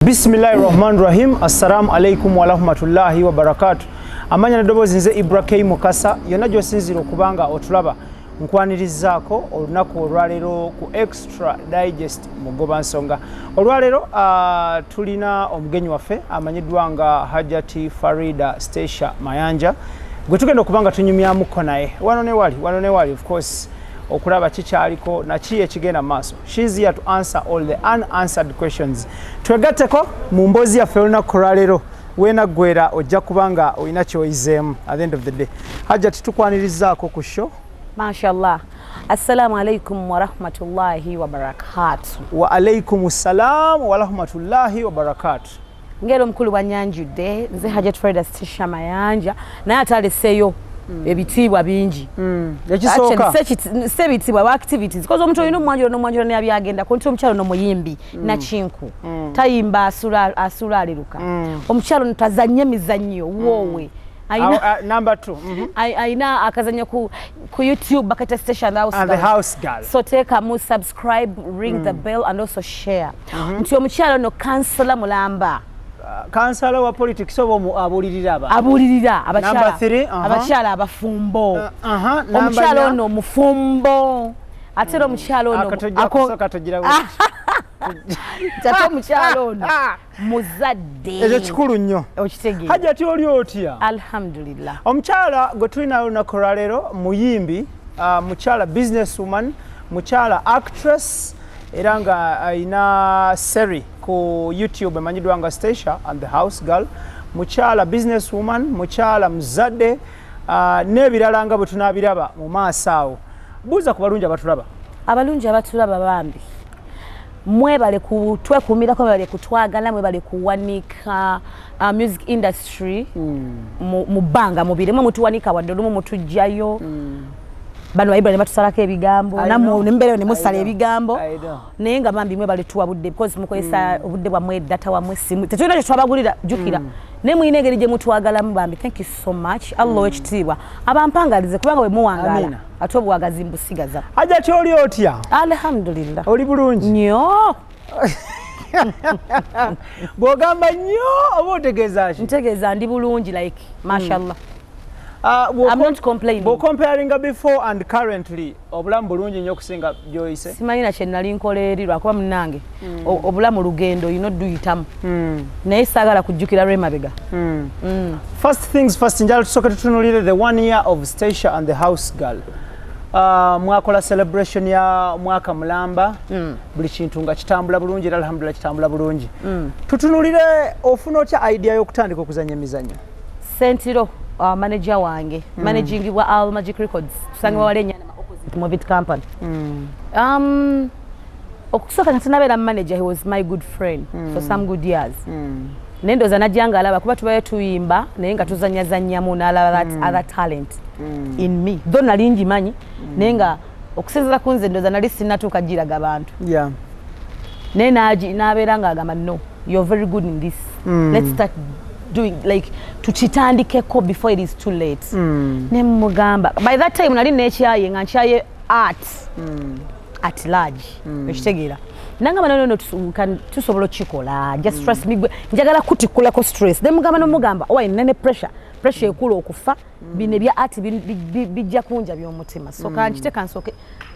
Bismillahirrahmanirrahim. Assalamu alaikum wa rahmatullahi wa barakatuh. Amanya nadobozi nze IBRAH Mukasa yonna gy'osinzira okubanga otulaba nkwanirizaako olunaku olwaleero ku Extra Digest mugoba nsonga. Olwaleero tulina omugenyi waffe amanyiddwa nga Hajjati Farida Stecia Mayanja gwe tugenda okubanga tunyumyamuko naye wano ne wali of course okulaba kikyaliko naki ekigenda maaso. She's here to answer all the unanswered questions. Twegatteko mu mboozi yaffe olunaku olwaleero wena gwera ojja kubanga olina kyoyizeemu at the end of the day. Hajjati tukwanirizaako ku show. Mashallah. Assalamu alaikum wa rahmatullahi wa barakatuh. Wa alaikum salam wa rahmatullahi wa barakatuh. Ngero mkulu wa nyanjudde nze Hajjati Farida Stecia Mayanja naye ataleseeyo ebitibwa bingi. Ekisooka se bitibwa wa activities because omuntu olina omwanjiro ne abyagenda konti omukyalo n'omuyimbi na kinku tayimba asula aliruka omukyalo ntazanye mizannyo wowe number 2 aina akazanya ku YouTube bakata Stecia and the house girl. So take mu subscribe, ring the bell and also share. Nti omukyalo no kansala mulamba kansala wa politics obo abulirira abakyala number 3 abakyala abafumbo omukyalo no mufumbo atero omukyalo no akatogira tata omukyalo no muzadde ekyo kikulu nnyo okitege Hajjati oli otya? Alhamdulillah. Omukyala gwe tulina olunaku olwaleero muyimbi mukyala businesswoman mukyala actress era nga ayina seri ku YouTube emanyiddwa nga Stecia and the house girl mukyala businesswoman mukyala muzadde n'ebirala nga bwe tunaabiraba mu maaso awo. Buuza ku balungi abatulaba. Abalungi abatulaba bambi mwebale twekuumirako mwebale kutwagala mwebale kuwanika music industry mu bbanga mubiri mwe mutuwanika wadde olumu mutujjayo bano IBRAH ne batusalako ebigambo namwe nembeera ne musala ebigambo naye nga bambi mwebale tuwabudde because mukozesa obudde bwammwe data wammwe simu tetulina kye twabagulira jjukira naye muyina engeri gye mutwagalamu bambi. Thank you so much. Allah wekitiibwa abampangalize kubanga bwe muwangaala ate obuwagazi mbusigaza. Hajjati oli otya? Alhamdulillah. Oli bulungi nnyo. Bw'ogamba nnyo oba otegeeza ki? Ntegeeza ndi bulungi like mashallah. I'm not complaining. Bo comparing before and currently obulamu bulungi nnyo okusinga gy'oyise? Simanyina kye nali nkoleerirwa kuba munnange obulamu lugendo olina duyitamu naye saagala kujjukira lw'emabega. First things first, njala tusooke tutunuulire the 1 year of Stecia and the house girl. Mwakola celebration ya mwaka mulamba buli kintu nga kitambula bulungi era alhamdulillah kitambula bulungi. Tutunuulire ofuna otya idea y'okutandika okuzannya emizannyo? Sentiro manager wange managing wa All Magic Records tusangibwa wali ennyana opposite Movit Company. Okusooka nabeera manager, he was my good friend for some good years. Naye ndowooza najjanga alaba kuba tubayo tuyimba naye nga tuzanyazannyamu n'alaba other talent in me though nali ngimanyi naye nga okusinziira ku nze ndowooza nali sinnatuuka giraga abantu naye n'abeera ng'agamba no you're very good in this, let's start doing like tukitandikeko before it is too late. Ne mugamba by that time nali nekyaye nga nkyaye art at large ekitegeera nangamba no tusobola okikola just trust me njagala kutikulako stress ne mugamba nomugamba owa nene pressure ekula okufa bine bya art bijja kunja by'omutima so kankite kansoke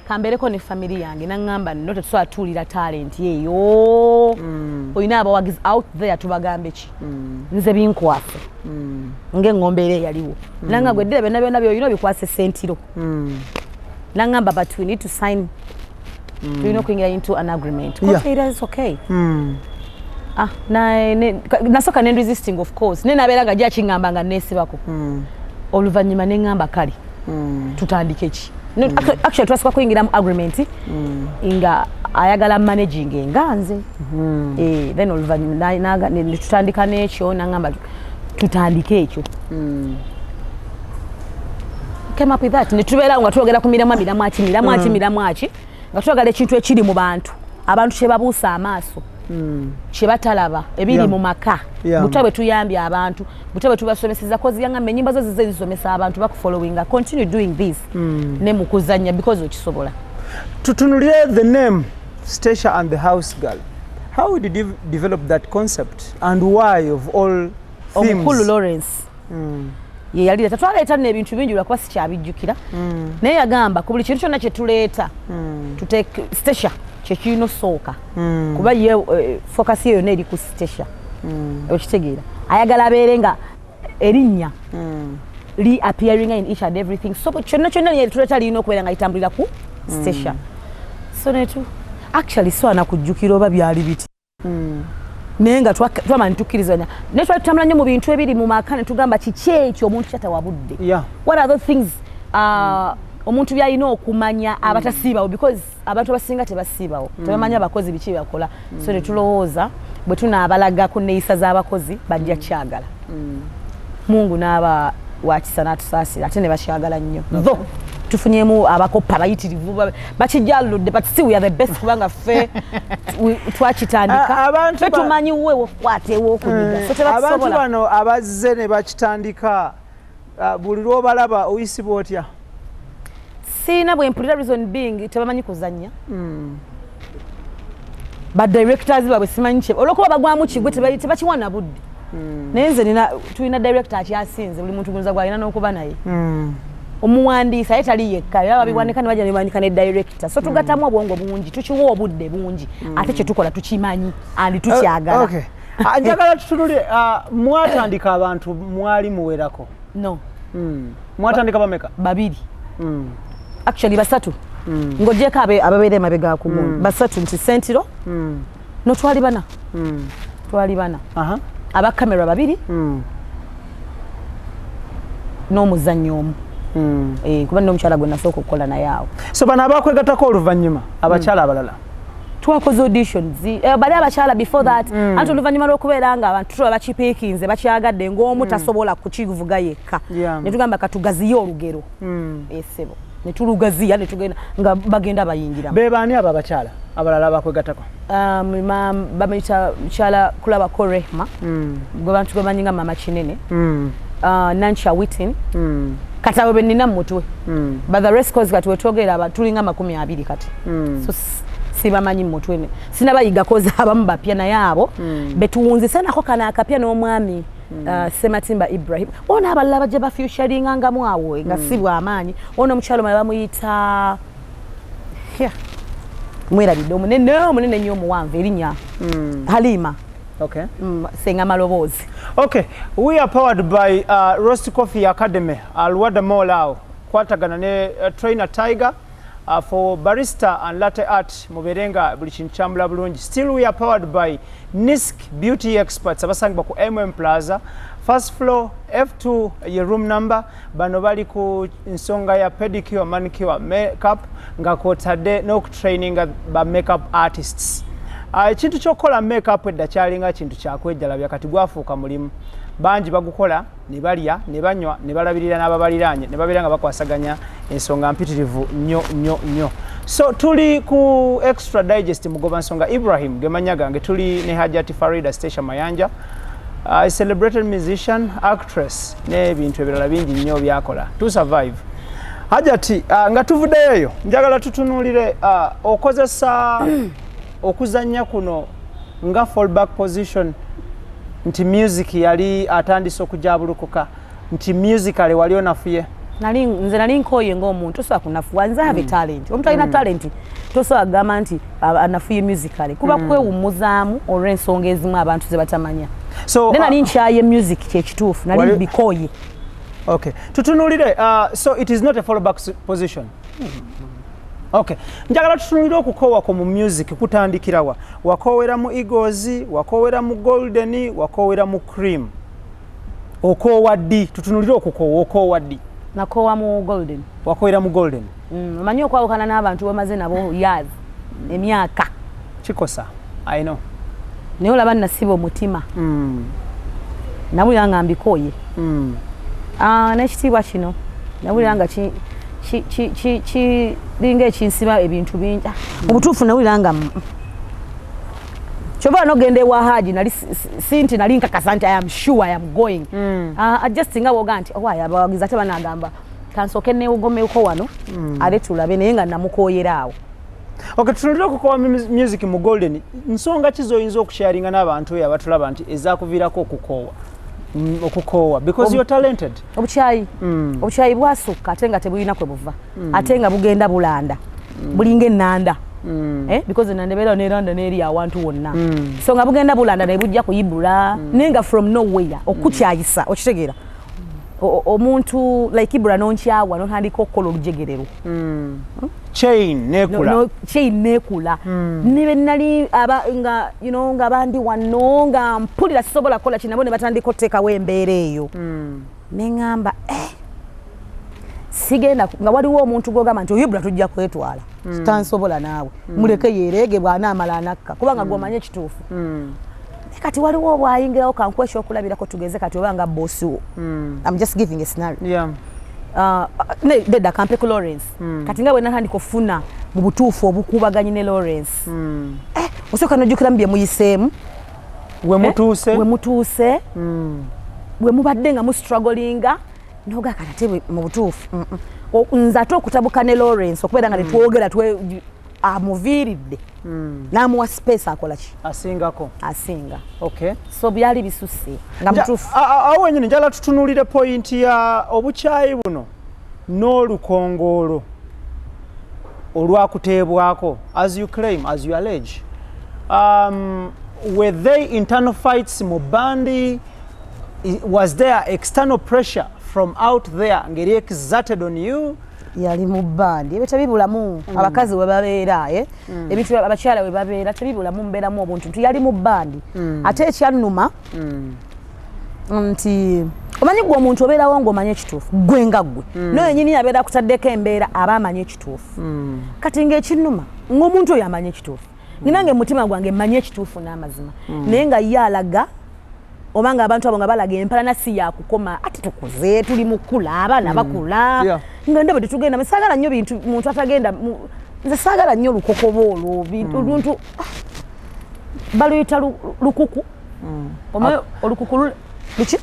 kambereko ne family yange nangamba no tetusobola tuulira talent yeyo oyina abawagizi out there tubagambe ki nze binkwase ng'engombe yaliwo nanga gwe ddira byonna by'olina bikwase sentiro nangamba but we need to sign tulina okuyingira into an agreement. It's okay. Nasooka ne resisting of course naye nabeera nga gyakingamba nga neesibako oluvannyuma ne ngamba kale tutandike ki actually twasooka kuyingira mu agreement nga ayagala managing nga nze then oluvannyuma ne tutandika n'ekyo nangamba tutandike ekyo came up with that ne tubeera nga twogera ku miramu aki nga twagala ekintu ekiri mu bantu kye babuusa amaaso kye batalaba ebiri mu maka butwa bwe tuyambye abantu butwa bwe tubasomeseza kozi yanga ennyimba zo zize zisomesa abantu bakufollowinga continue doing this ne mu kuzannya because okisobola. Tutunulire the name Stecia and the house girl. How did you develop that concept and why of all themes? Omukulu Lawrence ye yali tatwaleeta n'ebintu bingi lwakuba sikyabijjukira naye yagamba ku buli kintu kyonna kye tuleeta tuteeke Stecia kyekirina osooka kuba ye focus ye yonna eri ku Stecia okitegeera ayagala abeere nga erinnya reappearing in each and everything so kyonna kyonna tuleeta lirina okubeera nga litambulira ku Stecia so netu actually so anakujjukira oba byali biti naye nga twamala netukkirizanya naye twali tutambula nnyo mu bintu ebiri mu maka ne tugamba kiki ekyo omuntu kyatawabudde what are those things omuntu byalina okumanya abatasiibawo because abantu abasinga tebasiibawo tebamanya abakozi biki byakola so ne tulowooza bwe tunaabalaga ku neeyisa z'abakozi bajja kyagala mungu n'aba wakisa n'atusaasira ate ne bakyagala nnyo tufunyemu abakopa abayitirivu bakijjaludde but still we are the best kubanga ffe twakitandika ffe tumanyi we wokwatewo okunyiga so tebakusobola abantu bano abazze ne bakitandika buli lw'obalaba oyisibwa otya siina bwe mpulira reason being tebamanyi kuzannya ba directors babwe simanyi kye olwokuba bagwamu kigwe tebakiwana budde naye nze tulina director akyasinze buli muntu gunza gwalina n'okuba naye omuwandiisa ye tali yekka baba biwanika ne bajja ne bawanika ne director so tugatamu obwongo bungi tukiwa obudde bungi ate kye tukola tukimanyi andi tukyagala njagala tutunulire mwatandika abantu mwali muwerako no mwatandika bameka babiri actually basatu ng'ogyeko ababeera emabega ku gundi basatu nti Sentiro no twali bana aba kamera babiri n'omuzannyo omu kuba n'omukyala gwe nasooka okukola naye awo so bano abakwegatako oluvannyuma abakyala abalala twakoze auditions bali abakyala before that anti oluvannyuma lw'okubeera nga abantu tuba bakipiikinze bakyagadde ng'omu tasobola kukivuga yekka ne tugamba katugaziye olugero esebo ne tulugaziya ne tugenda nga bagenda bayingira be baani abo abakyala abalala abakwegatako bamuyita mukyala kulaba ko Rehma gwe bantu gwe banyinga mama kinene Nancha Witin katabo benina mutwe but the rest cause kati wetwogera abantu tulinga 20 kati so sibamanyi mutwe ne sinabayiga koza abamu bapya naye abo betuwunzise nako kana akapya n'omwami Sematimba Ibrahim ona abalala bajja ba featuring ngamu awo nga sibwa amaanyi ono omukyalo mwe bamuyita mwera bido munene nnyo omuwanvu erinnya Halima okay senga malobozi okay we are powered by Roast Coffee Academy Alwada Molao kwatagana ne trainer Tiger for barista and latte art muberenga buli kintu kyambula bulungi still we are powered by Nisk Beauty Experts abasangibwa ku Plaza first floor F2 ye room number bano bali ku nsonga ya pedicure manicure makeup nga kotade no training ba makeup artists ekintu kyokola makeup edda kyalinga kintu kyakwejjalabya kati gwafuuka mulimu bangi bagukola ne balya ne banywa ne balabirira n'ababaliranye ne babeera nga bakwasaganya ensonga mpitirivu nnyo so tuli ku extra digest mugoba nsonga Ibrahim gemanya gange tuli ne Hajati Farida Stecia Mayanja a celebrated musician actress n'ebintu ebirala bingi nnyo byakola to survive Hajati nga tuvuddeyo njagala tutunulire okozesa okuzanya kuno nga fallback position nti music yali atandise okujabulukuka nti musically wali onafuye nze nali nkoye ng'omuntu tosobola kunafuwa nze have talent omuntu alina talent tosobola kugamba nti anafuye musically kuba kwewummuzaamu olw'ensonga ezimu abantu ze batamanya so nali nkyaye music kyekituufu nali bikoye okay tutunulire so it is not a fallback position okay njagala tutunulire okukowa ko mu music kutandikirawa wakowera mu Eagles wakowera mu Golden wakowera mu Cream okowa D tutunulire okukowa okowa D nakowa mu Golden wakowera mu Golden manyi okwawukana n'abantu bamaze nabo years emyaka kikosa I know naye olaba nasiba omutima nabulira nga mbikoye n'ekitiibwa kino nabulira nga linga ekinsiba ebintu bingi obutuufu nawulira nga kyova nogenda ewa Haji nali sinti nali nkakasa nti I am sure I am going just nga woga nti owaaya abawagizi ate banagamba kansooke neewugomeko wano ate tulabe naye nga namukoyera awo Okay, tunataka kukowa music mu Golden. Nsonga kizoyinza okusharinga n'abantu ya batulaba nti ezakuvirako okukowa because you're talented. Obuchayi bwasukka ate nga tebulina kwe buva. Ate nga bugenda bulanda. Bulinga ennanda. Because ennanda beera n'eranda n'eri awantu wonna. So nga bugenda bulanda ne bujja ku IBRAH nenga from nowhere okukyayisa okitegeera. Omuntu like IBRAH nonkyawa notandika okukola olujegerero. Chain nekula. No, chain nekula. Nibe nali nga you know nga bandi wano nga mpulira sobola kola kinabo ne batandika otekawo embeera eyo. Nengamba sigenda nga waliwo omuntu gogamba nti IBRAH tujja kwetwala. Tansobola naawe. Muleke yerege bwana amala nakka kubanga gomanye kituufu. Kati waliwo bwayingirawo kankwesha okulabirako tugeze kati obanga boss wo. I'm just giving a scenario. Yeah. Deda Campeko Lawrence. Kati nga bwe natandika ofuna mu butuufu obukubaganye ne Lawrence. Osooka nojjukira mbye muyiseemu. We mutuuse. We mubadde nga mu strugglinga. Noga kati mu butuufu. Nze ate okutabuka ne Lawrence okubeera nga netwogera amuviiridde. Namuwa space akola ki? Asinga. Okay. So byali bisusse. Nga mutuufu. Awo nyine njala tutunulire point ya obuchayi buno n'olukongolo olwakuteebwako as you claim, as you allege. Were they internal fights mu bandi? Was there external pressure from out there ngeri exerted on you? Yali mu bandi ebyo tebibulamu abakazi we babeera ebintu abakyala we babeera tebibulamu mbeeramu obuntu yali mu bandi ate ekyannuma nti omanyi gwe omuntu obeerawo ng'omanye ekituufu gwe nga gwe naye yennyini yabeera kutaddeko embeera aba amanye ekituufu kati ng'ekinnuma ng'omuntu oyo amanye ekituufu ninange mutima gwange manye ekituufu n'amazima naye nga ye alaga obanga abantu abo nga balaga empalana si yakukoma ati tukuze tuli mukula abaana bakula nga ndaba tetugenda mesagala nnyo bintu muntu atagenda nze sagala nnyo lukokoboolo bintu baluyita lukuku omayo olukuku luki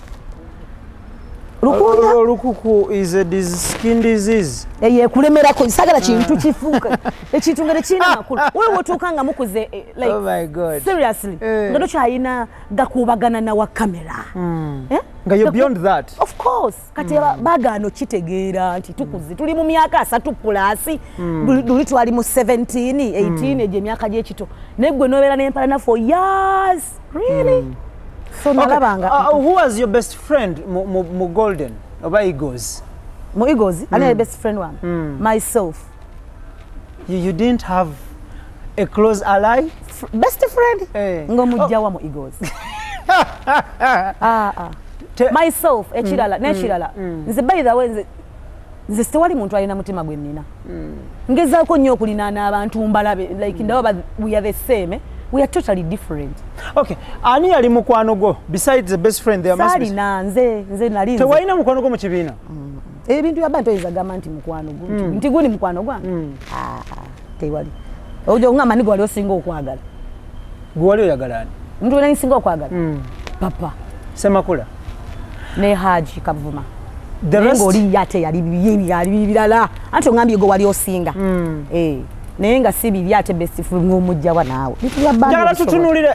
lukuku is a skin disease kulemerako sagala kintu kifuuka ekintu ngere kina makulu wewe wotuukanga mukuze like oh my God seriously nga tokyayina gakubagana na wa kamera nga you're beyond that of course kati bagano kitegeera nti tukuze tuli mu myaka 3 plus luli twali mu 17 18 eje myaka gye kito negwe nobeera n'empalana for years really so nalabanga who was your best friend mu Golden oba Eagles mu Eagles ani best friend one myself you didn't have a close ally best friend ngomujjawa mu Eagles myself ekirala n'ekirala nze by the way nze tewali muntu alina mutima gwe nnina ngezaako nnyo okulinaana abantu mbalabe like ndaba we are the same we are totally different. Okay, ani yali mukwano go besides the best friend there must be Sali nze nali nze tewalina mukwano go mu kibiina ebintu yabantu oyizagamba nti mukwano go nti guni mukwano gwa tewali ojo ngamba ni gwali osinga okwagala gwali oyagala ani mtu wena nsinga okwagala papa Semakula ne Haji Kavuma the rest ngoli yate yali bilala anti ngambye go wali osinga naye nga si biri ate best friend ng'omujjawa naawe njagala tutunulire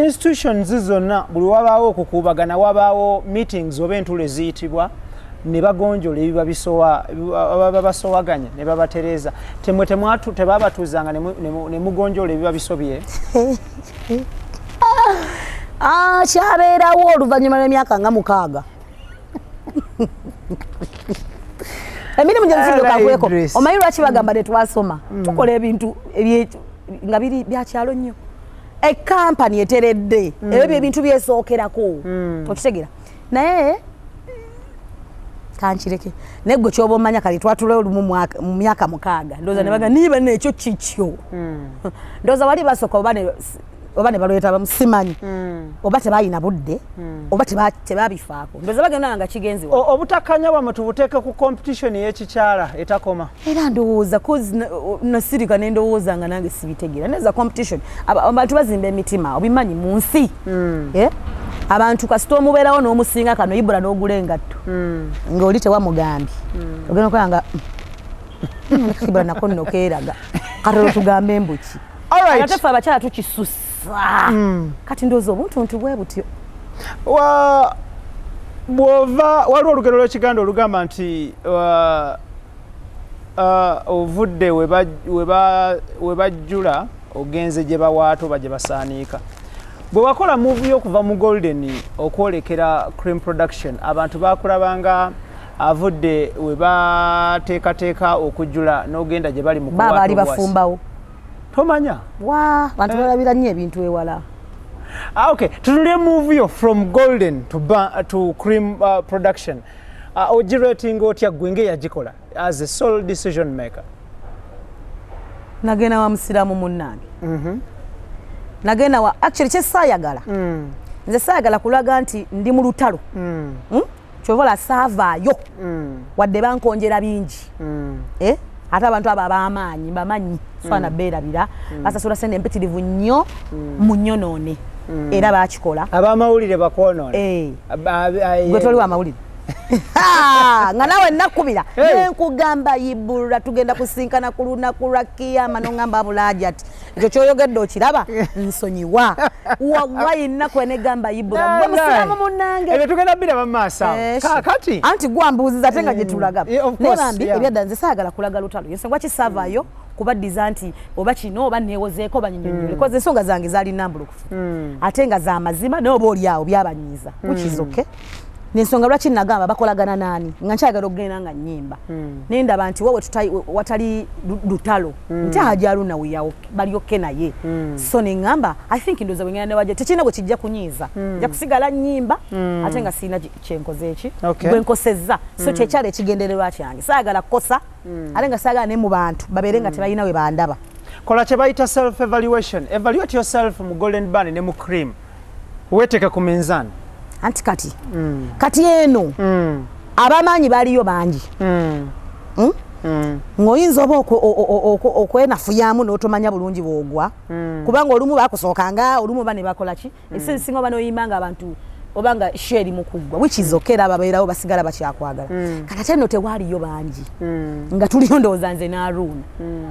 institutions zonna buli wabaawo okukubagana wabaawo meetings oba entulo eziyitibwa ne bagonjola ebiba bisowa baba basowaganye ne babatereza temwe tebabatuuzanga ne mugonjola ebiba bisobye kyabeerawo oluvannyuma lw'emyaka nga 6 emirimu gye nzigo kakweko omanyi lwaki bagamba tetwasoma tukola ebintu nga biri byakyalo nnyo ekampani eteredde ebyo ebintu byesookerako okitegeera naye kankireke naye gwe kyoba omanya kali twatula olumu mu myaka 6 ndowooza ne baga niba nekyo kikyo ndowooza wali basooka oba ne balweta bamusimanyi oba tebayina budde oba tebabifaako ndowooza bagenda nga kigenzi obutakanya bwamwe tubuteeke ku competition y'ekikyala etakoma era ndowooza nasirika nendowooza nga nange sibitegeera neza competition abantu bazimba emitima obimanyi mu nsi abantu kasita omubeerawo n'omusinga kano IBRAH n'ogula engatto ng'oli tewamugambye ogenda okola nga kibula nako nno keeraga katolo tugambe embuki atafe abakyala tukisusa kati ndowooza obuntuntu bwe butyo bw'ova waliwo olugero lw'ekiganda olugamba nti ovudde we bajjula ogenze gye bawaata oba gye basaaniika bwe wakola muvi y'okuva mu golden okwolekera cream production abantu bakulabanga avudde we bateekateeka okujjula n'ogenda gye bali mu kuwaata baali bafumbawo tomanya bantu balabira nnyo ebintu ewala okay tunulye move yo from golden to cream production ogirating otya gwenge yagikola as a sole decision maker nagenda wa musiramu munnange nagenda wa actually kyesayagala nze sayagala kulaga nti ndi mu lutalo kyovola saavaayo wadde bankonjera bingi ate abantu abo ab'amaanyi bamanyi swana beerabira basasula sente empitirivu nnyo mu nnyonoone era baakikola ab'amawulire bakwonoone gwe toli wa mawulire nga nawe nakubira nenkugamba IBRAH tugenda kusinkana ku lunaku lwa kiyama nongamba abulaaji ati ekyo kyoyogedde okiraba nsonyiwa wallahi nnaku enegamba IBRAH gwe musiramu munnange ebyo tugenda biraba mu maaso kakati anti gwambuuziza ate nga gye tulaga naye bambi ebyadda nze saagala kulaga lutalo yensengwa kisaavaayo kubaddiza nti oba kino oba neewozeeko banyinyonnyole koze ensonga zange zaali nnambulukufu ate nga za mazima naye oba oli awo byabanyiiza kukizoke nensonga lwaki nagamba bakolagana nani nga nkyagala okugenda nga nnyimba nendaba nti wowe watali lutalo nti hajaluna weyawo balyokke naye so neŋŋamba I think ndoza bwengenda newaje tekirina bwe kijja kunyiiza nja kusigala nnyimba ate nga siina kyenkoze eki bwe nkosezza so kyekyala ekigendererwa kyange saagala kukosa ate nga saagala ne mu bantu babeere nga tebalina we bandaba kola kye bayita self evaluation evaluate yourself mu golden band ne mu cream weteeke ku minzaani anti kati eno abamaanyi baaliyo bangi ng'oyinza oba okwenafuyamu n'otomanya bulungi bw'ogwa kubanga olumu bakusookanga olumu ba ne bakola ki ekisinga oba n'oyimba nga abantu oba nga sheri mu kuggwa which is okay era babeerawo basigala bakyakwagala kati ate nno tewaaliyo bangi nga tuliyo ndowooza nze n'aruuna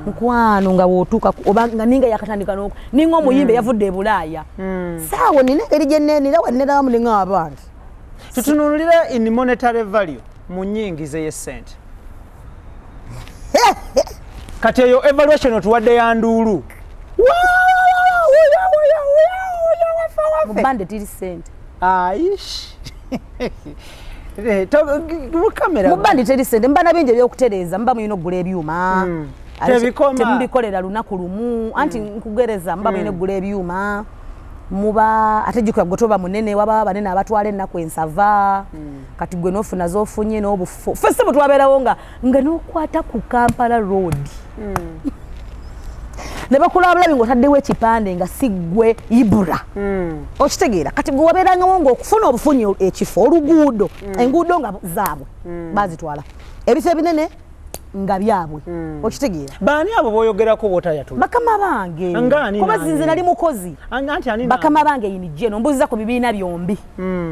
mukwano nga wootuuka oba nga ninga yakatandika ninga omuyimbe yavudde e Bulaaya saawo nina engeri gye neenira wanerawamu ne nga abangi tutunulire in monetary value mu nnyingiza y'essente kati eyo evaluation otuwadde ya nduulu mu bande tiri ssente aish kamera mubandi teri sente mbana bingi ebyokutereeza mba muyina okugula ebyuma temubikolera lunaku lumu anti nkugereza mba muyina okugula ebyuma muba ate jjukira gwe toba munene waba banene abatwala ennaku ensava kati gwe n'ofuna z'ofunye n'obufu ffe si bwe twabeerawo nga n'okwata ku Kampala road ne bakulabulabi ng'otaddewo ekipande nga si ggwe IBRAH okitegeera kati gwe wabeerangawo ng'okufuna obufunyi ekifo oluguudo enguudo nga zaabwe bazitwala ebifo ebinene nga byabwe okitegeera baani abo b'oyogerako bw'otayatula bakama bange kuba zinze nali mukozi bakama bange yinijje no mbuziza ku bibiina byombi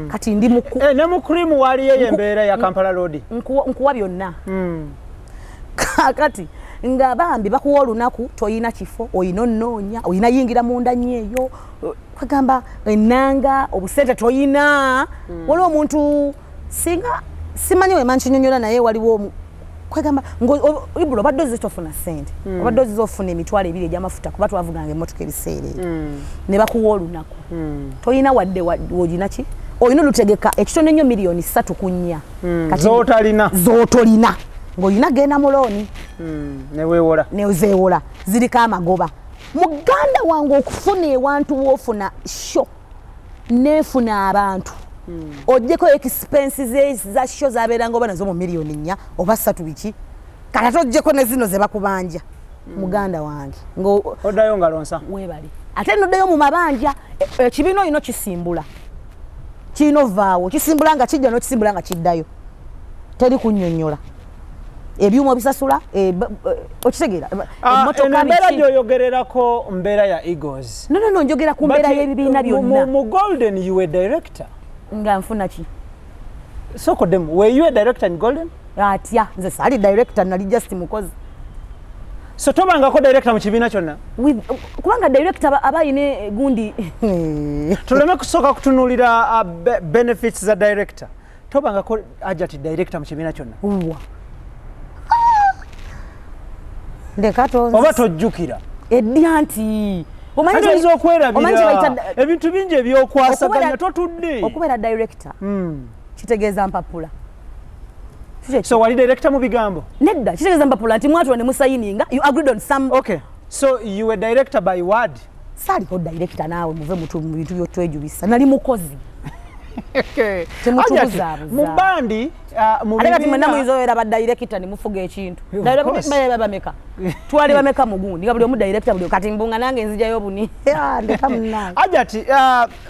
kati ndi ne mu cream waaliyo embeera ya Kampala road nkuwa byonna kati nga bambi bakuwa olunaku toyina kifo oyina onnoonya oyina yingira munda nnyo eyo kwagamba ennanga obusente toyina waliwo omuntu singa simanyi we mankinyonyola naye waliwo kwagamba IBRAH obadde ozitofuna ssente obadde ozizofuna emitwalo 2 egy'amafuta kuba twavuganga emmotoka ebiseera ne bakuwa olunaku toyina wadde wogina ki oyina olutegeka ekitono ennyo miliyoni 3 ku 4 z'otolina ng'olina genda mu looni neweewola ziriko amagoba muganda wange okufuna ewantu woofuna sho neefuna abantu ojjeko expenses za sho zabeeranga oba nazo mu miliyoni 4 oba 3 biki kati ate ojjeko ne zino ze bakubanja muganda wange oddayo nga lonsa weebali ate noddayo mu mabanja ekibiina olina okisimbula kirina ovaawo kisimbula nga kijja n'okisimbula nga kiddayo teri kunnyonnyola ebyuma bisasula okitegeera embeera gy'oyogererako mbeera ya Eagles no njogera ku mbeera y'ebibiina byonna mu golden you were director nga nfuna ki sokodemu were you a director in golden atya nze saali director nali just mukozi So tobangako director mu kibiina kyonna kubanga director abayine gundi tuleme kusooka kutunuulira benefits za director tobangako ajati director mu kibiina kyonna ndekato oba tojjukira edyanti omanyiza okwerabira ebintu bingi ebyokwasaganya totudde okubeera director kitegeeza mpapula so wali director mu bigambo nedda kitegeeza mpapula nti mwatula ne musayininga you agreed on some okay so you were director by word saliko director naawe muve mu bintu byotwejubisa nali mukozi mubandi ate mwena muyizoera ba director ne mufuga ekintu bameka twali bameka mugundi nga buli omu director buli kati mbunga nange nzijayo buni ndeka munange ajati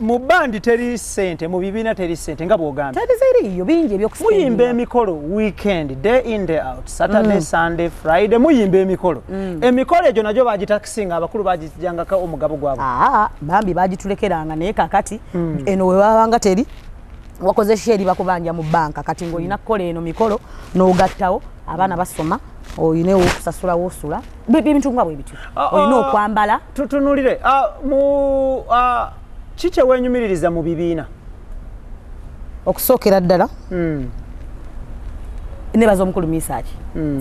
mubandi teri sente mu bibiina teri sente nga bwogamba teri ziriyo bingi ebyokusimba muyimba emikolo weekend day in day out Saturday Sunday Friday muyimba emikolo emikolo egyo nagyo bagitakisinga abakulu bagijangako omugabo gwabo bambi bagitulekeranga naye kakati eno we babanga teri wakoze sheri bakubanja mu banka kati ngo ina kola eno mikolo n'ogattawo abaana basoma oyine okusasula wosula bintu nga bwe bityo oyine okwambala tutunulire mu kiche wenyumiririza mu bibiina okusookera ddala nebaza omukulu misaki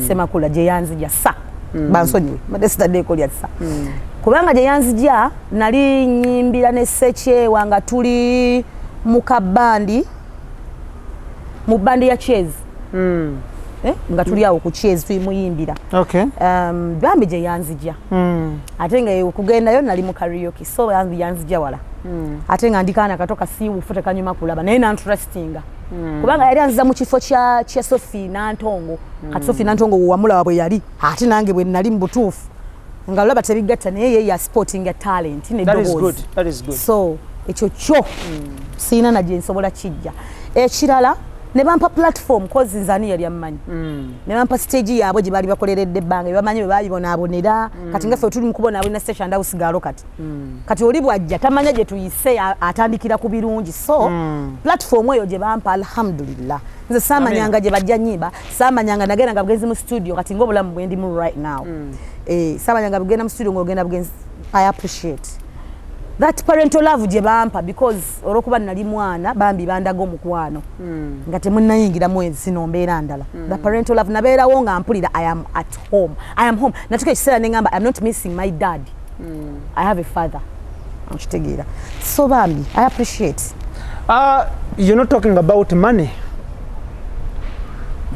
semakula gye yanzija sa bansonyiwe madesitadde kolya sa kubanga gye yanzija nali nyimbira ne Ssekyewa nga tuli mukabandi mu bandi ya Chase nga tuli awo ku Chase tuyimuyimbira bambi gye yanzija ate nga okugendayo nali mu karaoke so yanzija wala ate nga ndikaana katoka siwufu tekanyuma kulaba naye nantrustinga kubanga yali anziza mu kifo kya Sophie Nantongo kati Sophie Nantongo wamula bwe yali ate nange bwe nali mu butuufu nga laba tebigatta naye ye ya sporting a talent ne that is good so ekyo kyo siina na gye nsobola kijja ekirala ne bampa platform kozi nzani yali amanyi ne bampa stage yaabwe gye bali bakoleredde ebbanga bamanyi bwe babibonaabonera kati nga ffe tuli mu kubonaabonera station ndawo sigalo kati oli bwajja tamanya gye tuyise atandikira ku birungi so platform eyo gye bampa alhamdulillah nze saamanyanga gye bajja nyimba saamanyanga nagenda nga bugenzi mu studio kati ng'obulamu bwe ndimu right now saamanyanga bugenda mu studio ng'ogenda bugenzi I appreciate that parental love gye bampa because olwokuba nali mwana bambi bandaga omukwano nga temunnayingira mwezi nombeera ndala the parental love nabeerawo nga mpulira I am home natuka ekiseera ne ngamba I am not missing my dad I have a father nkitegeera so bambi I appreciate you're not talking about money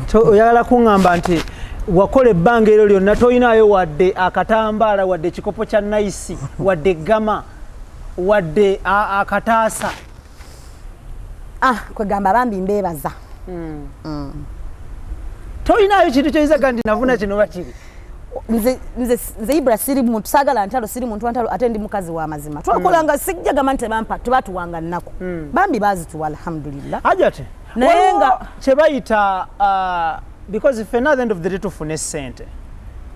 so oyagala kuŋŋamba nti wakola ebbanga eryo lyonna toyinaayo wadde akatambaala wadde ekikopo kya nayisi wadde gama wadde akataasa kwegamba bambi mbeebaza toyinaayo kintu kyoyizaga nti nafuna kino bakiri nze IBRAH siri muntu saagala ntalo siri muntu ntalo ate ndi mukazi wa mazima twakolanga sijjagamba nti bampa tebatuwanga nnaku bambi baazituwa alhamdulillah ajate naye nga kyebayita because fena at the end of the day tufune ssente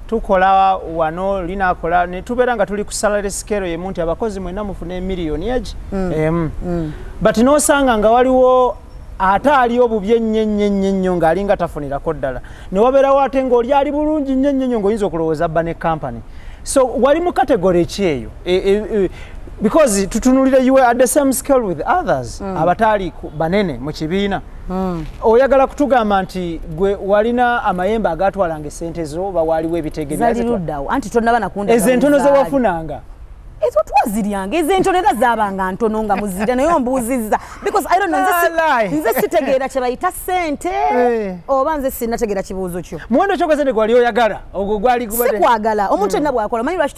tukola wano linakola ne tubeera nga tuli ku salary scale yemu nti abakozi mwena mufune miliyoni egi but nosanga nga waliwo ate ali obubi ennyo ng'alinga tafunirako ddala ne wabeerawo ate ng'oli ali bulungi nnyo ng'oyinza okulowooza abba ne company so wali mu category ki eyo because tutunulire you were at the same scale with others abataali banene mu kibiina oyagala kutugamba nti gwe walina amayembe agatwalanga esente zo oba waliwo ebitegeezaaluddawo anti tonnaba nakunda ezo entono ze wafunanga ezo twaziryanga ezo entono era zaabanga ntono nga muzira naye ombuuzizza because I don't know nze sitegeera kye bayita ssente oba nze sinnategeera kibuuzo kyo muwendo kyokozene gwali oyagala ogwo gwali sikwagala omuntu yenna bwakola manyi lwaki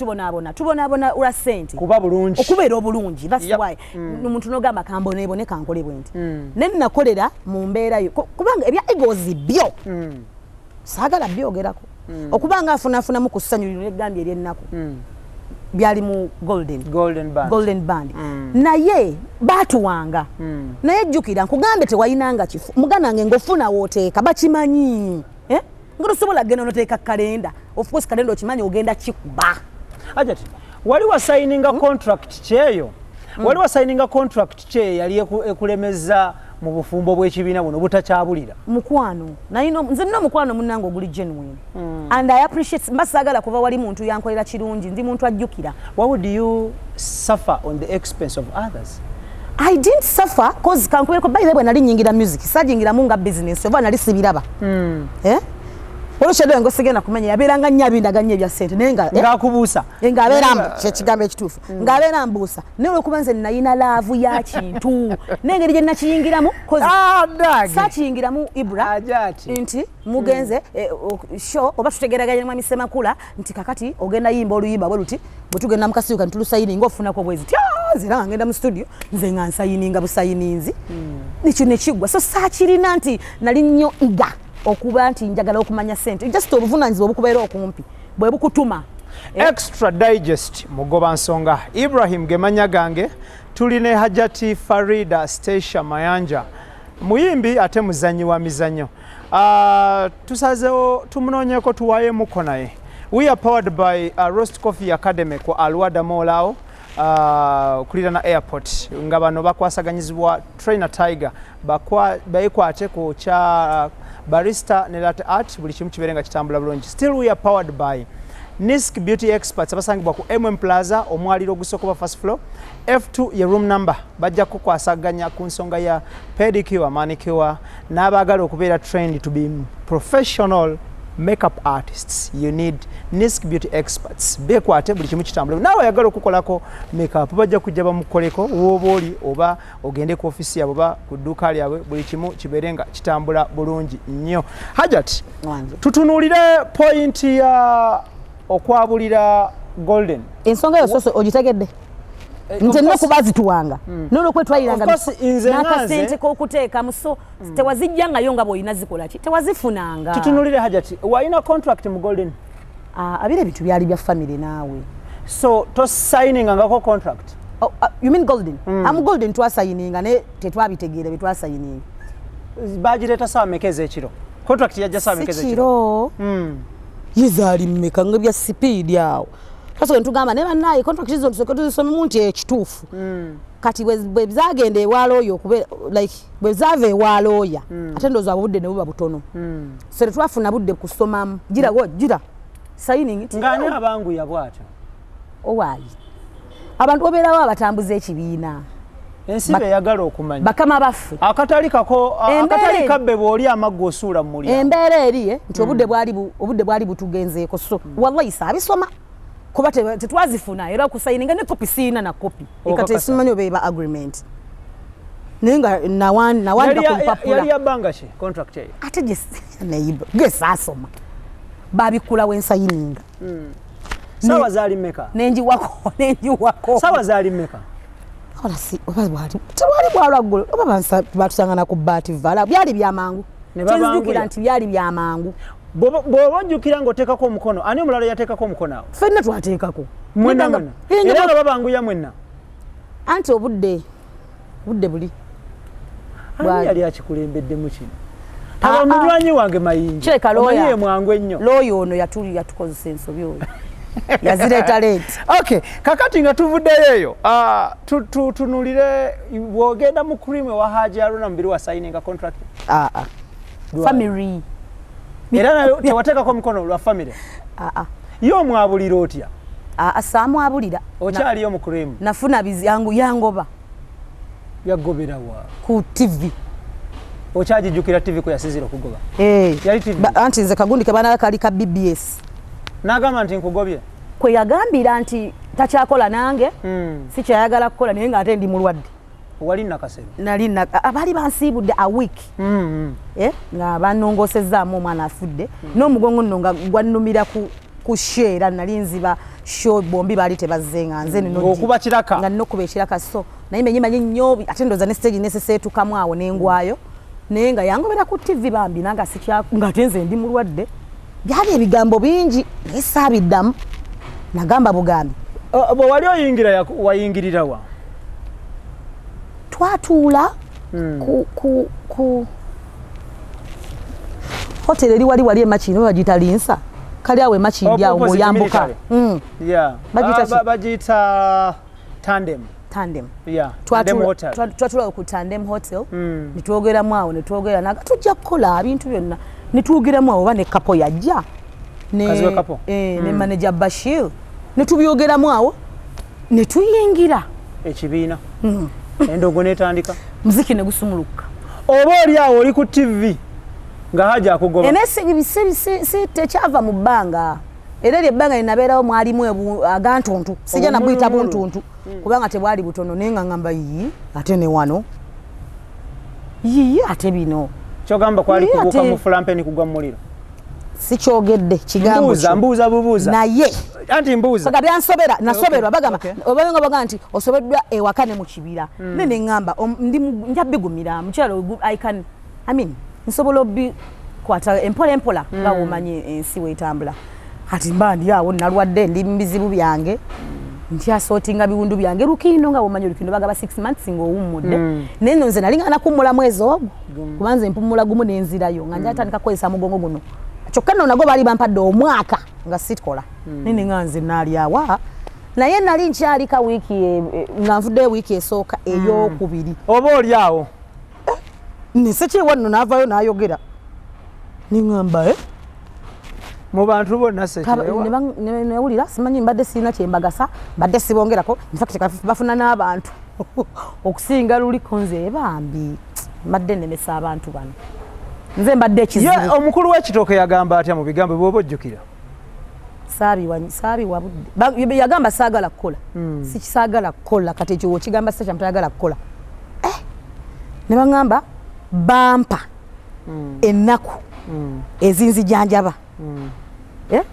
tubonaabona lwa ssente kuba bulungi okubeera obulungi that's why omuntu n'ogamba kamboneebone kankole bwe nti ne nnakolera mu mbeerayo kubanga ebya egos byo saagala byogerako okubanga afunafunamu ku ssanyu lino negambye ery'ennaku byali mu golden band naye batuwanga naye jjukira nkugambe tewayinanga kifu muganange ngofuna wooteeka bakimanyi ngotosobola genda noteeka kalenda of course kalenda okimanyi ogenda kikuba ajati wali wasayininga contract kyeyo wali wasayininga contract kye yali ekulemeza mu bufumbo bw'ekibiina buno butakyabulira mukwano nze nno mukwano munnange oguli genuine and I appreciate mbasagala kuva wali muntu yankolera kirungi ndi muntu ajjukira. Why would you suffer on the expense of others? I didn't suffer cause kankubeko by the way nali nyingira music sajingira munga business oba nali sibiraba oloshedo ngo sigenda kumenya yaberanga nyabindaganye bya sente nenga ngakubuusa ngaberamba kyekigambo ekituufu ngaberamba mbuusa newe kubanze nayina laavu ya kintu nengeri gye nakiyingiramu cause sakiyingiramu IBRAH ajati nti mugenze show oba tutegeraganye mwami Semakula nti kakati ogenda yimba oluyimba bweruti bwetugenda mukasiyuka ntulusayininga ofunako bwezi zira ngenda mu studio nze nga nsayininga busayininzi nikyo nekigwa so sakirina nti nali nnyo iga okuba nti njagala okumanya sente just obuvunanyizibwa obukubeera okumpi bwe bukutuma Extra Digest mugoba nsonga Ibrahim gemanya gange tuline Hajati Farida Stecia Mayanja muyimbi ate muzanyi wa mizanyo tusazeo tumunoonyeko tuwaye muko naye. We are powered by Roast Coffee Academy ku Alwada Molao kulira na airport nga bano bakwasaganyizibwa Trainer Tiger bayikwate ku cha barista ne latte art buli kimu kiberenga kitambula bulungi. Still we are powered by Nisk Beauty Experts abasangibwa ku MM Plaza omwaliro gusokoba first floor F2 ye room number bajja kukwasaganya ku nsonga ya pedicure manicure n'abagala okubeera trained to be professional makeup artists. You need Nisk Beauty Experts bekwate buli kimu kitambula nawe yagala okukolako makeup bajja kujja bamukoleko woboli oba ogende ku office yabo ba ku duka lyawe buli kimu kiberenga kitambula bulungi nnyo. Hajat tutunulire point ya okwabulira golden ensonga yo soso ogitegedde nze no kubazi tuwanga nolo kwetwayiranga nakasente ko kuteeka muso tewazijjanga yonga boyina zikola ki tewazifunanga. Tutunulire Hajati wayina contract mu golden abire bitu byali bya family naawe so to signing ngako contract you mean golden am golden twa signing ne tetwabitegeere bitwasigning bajireta sawa mekeze ekiro contract yajja sawa mekeze ekiro yizali mmeka ngabya speed yawo kaso ntugamba ne banaye contract izo tusome muntu ekituufu kati bwe zagende waloyo kube like bwe zave waloya ate ndoza budde ne buba butono sere twafuna budde kusoma gira signing ngani abangu yabwacho owayi abantu oberawo abatambuza ekibiina ensibe yagala okumanya bakama baffe akatali kabbe boli amaggo osula mu mulya embera eriye nti obudde bwali butugenzeeko so wallahi sabisoma kuba tetwazifuna era okusayininga ne copy sina na copy ikate simanyo beba agreement nenga nawanda kupapula yali yabanga she contract ye ate just neighbor gesasoma babikula wensayininga sawa zali meka nenji wako sawa zali meka ola si obali bwalwaggulu oba batusangana ku bati vala byali byamangu tezidukira nti byali byamangu bw'ojjukira ng'oteekako omukono ani omulala yateekako omukono awo ffenna twateekako mwenna era nga babanguya mwenna anti obudde buli ani yali akikulembeddemu kino aba munywanyi wange mayinja omanyiye mwangu ennyo looyo ono yatukozesa ensobi oyo yazireta late okay kakati nga tuvuddeyo eyo tunulire bw'ogenda mu cream wa Haji Haruna mbiri wa signing contract family era nayo tewateekako mukono lwa family yo mwabulira otya samwabulira okyaliyo mu cream nafuna bizyangu yangoba yagoberawa ku TV okyagijjukira TV ko yasizira okugoba yali TV anti nze kagundi kabana kali ka BBS nagamba nti nkugobye kwe yagambira nti takyakola nange sikyayagala kukola naye nga ate ndi mulwadde wali nakasebe nali abali bansibudde a week nga banongosezaamu omwana afudde n'omugongo nno nga gwannumira ku share nali nziba show bombi bali tebazzenga nze okuba kiraka nga nokuba ekiraka so naye menyimanyi nnyo ate ndoza ne stage neseseetukamu awo n'engwayo naye nga yangobera ku TV bambi nanga nga tenze ndi mulwadde byali ebigambo bingi naye saabiddamu nagamba bugambi bwe wali oyingira wayingirirawa twatuula ku hotel eri wali emakini bagiyita linsa kali awo emakindi awo ng'oyambuka bagiyita tandem Tandem. Yeah. Tandem Hotel. Twatula ku Tandem Hotel. Nitwogeramu awo netwogera naga tujja kukola ebintu byonna. Nitwogeramu awo bane kapo yajja. Kaziwe kapo. Ne manager Bashir. Netubyogeramu awo netuyingira ekibiina. Endogo netandika. Muziki ne gusumuluka. Oba oli awo oli ku TV nga haja akugoba. Enese si tekyava mu bbanga. Era ebbanga linabeerawo mwalimu agantuntu. Sijja nabuyita buntuntu. Kubanga tebwali butono naye nga ngamba yi ate ne wano. Yi ate bino. Kyogamba kwali kubuka mu flampeni kugwa mu muliro. Sikyogedde kigambo mbuuza bubuuza naye anti mbuuza baga byansobera nasoberwa bagamba obayenga baga nti osobeddwa ewakane mu kibira nene ngamba ndi njabigumira mukyalo nsobola obi kwata empola nga womanye ensi wetambula ati mbandi awo nalwadde ndi mbizibu byange ntyasootinga biwundu byange lukindo nga womanye lukindo bagaba 6 months ng'owummudde naye nno nze nalingana kummula mwezi ogwo kubanza empumula gumu n'enzirayo nga njatandika kukozesa mugongo guno kyokka nno nago baali bampadde omwaka nga sikola nene nga nze naali awa naye nali nkyalika wiiki nga nvudde wiiki esooka ey'okubiri oba oli awo ne Ssekyewa nno n'avaayo n'ayogera neŋŋamba mu bantu bonna Ssekyewa newulira simanyi mbadde sirina kyembagasa mbadde sibongerako infact bafuna n'abantu okusinga luliko nze bambi mbadde nemesa abantu bano nze mbadde ekizibu omukulu w'ekitooke yagamba atya mu bigambo bw'oba ojjukira saabi wabudde yagamba saagala kukola sikisaagala kukola kati ekyo kigamba Stecia mutayagala kukola ne baŋŋamba bampa ennaku ezinzijanjaba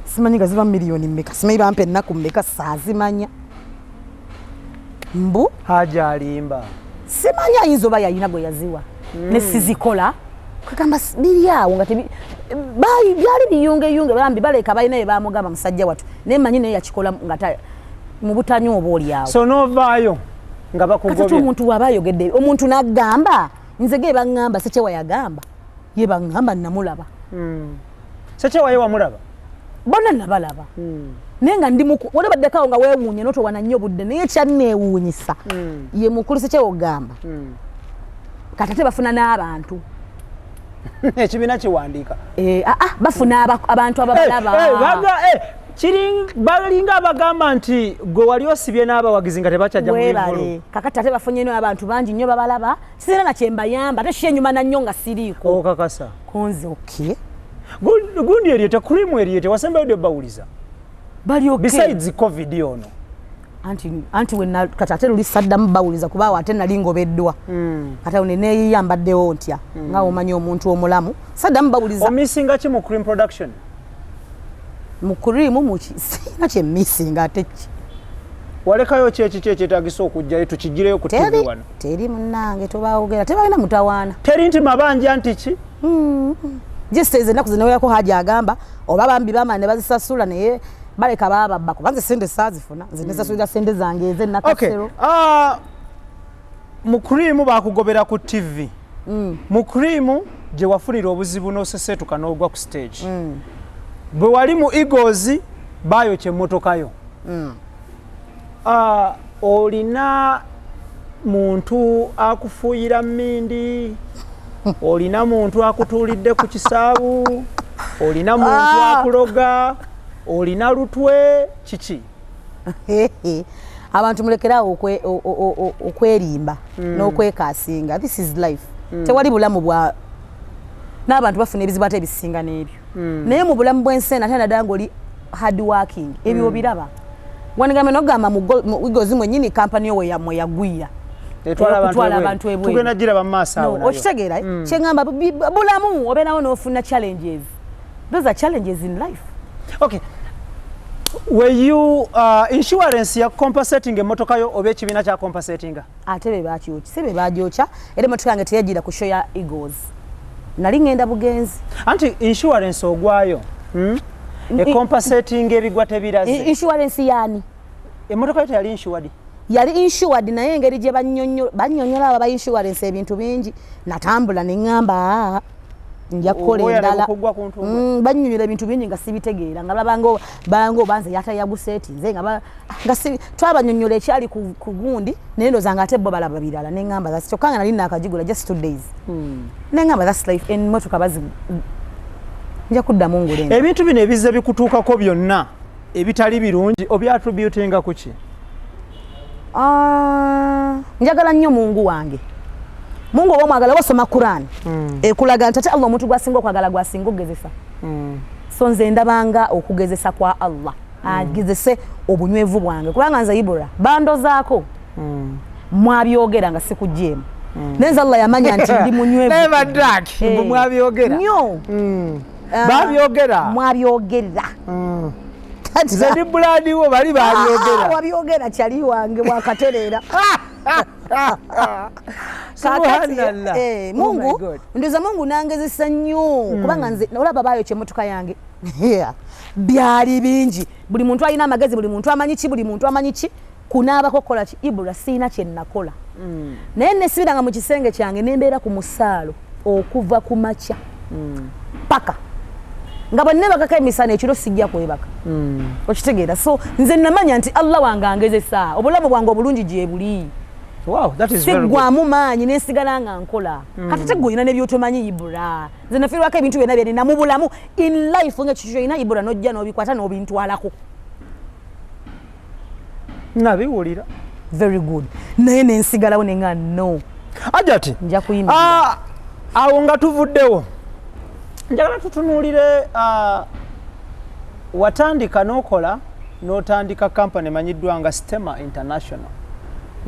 simanyi nga ziba miliyoni mmeka simanyi bampa ennaku mmeka saazimanya mbu haja alimba simanyi ayinza oba yayina gwe yaziwa ne sizikola kugamba biri awo nga byali biyungeyunge bambi baleka balina bye bamugamba musajja wattu naye manyi naye yakikola nga mu butanyu oba oli awo so novaayo nga bakugobye kati omuntu waba ayogedde omuntu n'agamba nze ge baŋŋamba Ssekyewa yagamba ye baŋŋamba namulaba Ssekyewa ye wamulaba bonna nabalaba naye nga ndi wali baddekawo nga weewuunye notowana nnyo budde naye kyanneewuunyisa ye mukulu Ssekyewa ogamba kati ate bafuna n'abantu ekibiina kiwandiika bafuna abantu ababalaba balinga abagamba nti gwe wali osibye n'abawagizi nga tebakyajja mu bivulu kakati ate bafunye abantu bangi nnyo babalaba sirina na kyembayamba ate kyenyuma nannyo nga siriiko okakasa konze oke gundi eryete kurimu eryete wasembayo dde bawuliza bali oke besides covid ono anti kati ate luli saddamu bawuliza kubaawo ate nali ngobeddwa kati awo neneeyambaddewo ntya nga omanyi omuntu omulamu saddamu bawuliza omisinga ki mu cream production mu cream sina kyemisinga ate ki walekayo kyekiki ekyetagisa okujjayo tukigireyo ku TV wano teri munnange tobaawogera tebalina mutawaana teri nti mabanja nti ki gisiteze ennaku zineweyako haja agamba oba bambi bamala ne bazisasula naye baleka bababba kubanze sente saazifuna nze nesasulira sente zange ezenakasero mu cream bakugobera ku TV mu cream gye wafunira obuzibu n'oseseetuka n'ogwa ku stage bwe wali mu Eagles bayokya emmotokayo olina muntu akufuuyira mmindi olina muntu akutuulidde ku kisaabu olina muntu akuloga olina lutwe kiki abantu mulekerawo okwerimba n'okwekaasinga this is life tewali bulamu bwa n'abantu bafuna ebizibu ate ebisinga n'ebyo naye mu bulamu bw'ensi ate naddala ng'oli hard working ebyo obiraba wandigambe n'ogamba mu Eagles mwennyini kampani yo mwe yagwira etwala abantu ebweru tugenda giraba mu maaso awo nayo okitegeera kyeŋŋamba bulamu obeerawo n'ofuna challenges those are challenges in life okay were you insurance ya compensating emmotoka yo oba ekibiina kya compensatinga ate be bagyokya era emmotoka yange teyagira ku show ya Eagles nali ngenda bugenzi anti insurance ogwayo compensating ebigwa tebiraze insurance yani emmotoka yo teyali insured yali insured naye engeri gye bannyonnyola aba insurance ebintu bingi natambula ne ŋŋamba nja kukola endala banyunyula ebintu bingi nga sibitegeera nga balango banze yata yabuseti nze nga twabanyonyola ekyali ku gundi naye ndooza nga ate bo balaba birala ne ngamba that's kyokka nali nakagigula just 2 days ne ngamba that's life emmotoka bazi nja kuddamu ngule ebintu bino ebizze bikutuukako byonna ebitali birungi obyattributinga ku ki? Njagala nnyo Mungu wange. Mungu oba mwagala wasoma Quran. Ekulaga nti Allah omuntu gwasinga okwagala gwasinga okugezesa. So nze ndabanga okugezesa kwa Allah. Agezese obunywevu bwange. Kubanga nze IBRAH bandozaako. Mwabyogera nga sikujjemu. Nenza Allah yamanya nti ndi munywevu. Never drag. Mwabyogera. Nnyo. Babyogera. Mwabyogera. Zedi buladi wo bali babyogera. Wabyogera kyali wange bwakaterera. Subhanallah. Mungu ndoza Mungu nangezesa nnyo kubanga nze olaba bayo kyemotoka yange. Byali bingi. Buli muntu alina amagezi, buli muntu amanyi ki kunaaba kokola ki IBRAH sina kye nakola. Naye nesibiranga mu kisenge kyange nembeera ku musaalo okuva ku makya. Paka nga bonna bakaka emisana ekiro sijja kwebaka. Okitegeera. So nze namanya nti Allah wange angezesa obulamu bwange obulungi gye buli. Wow, that is very good. Sigwamu maanyi nesigala nga nkola. Kati tegulina ne byotomanyi IBRAH. Nze nafiirwako ebintu byonna byalina mu bulamu in life nga kikyo ina IBRAH nojja n'obikwata n'obintwalako. Nabiwulira. Very good. Naye nensigalawo nenga no. Ajati. Nja kuyimira. Awo nga tuvuddewo. Njagala tutunuulire watandika n'okola n'otandika kampani emanyiddwa nga Stecia International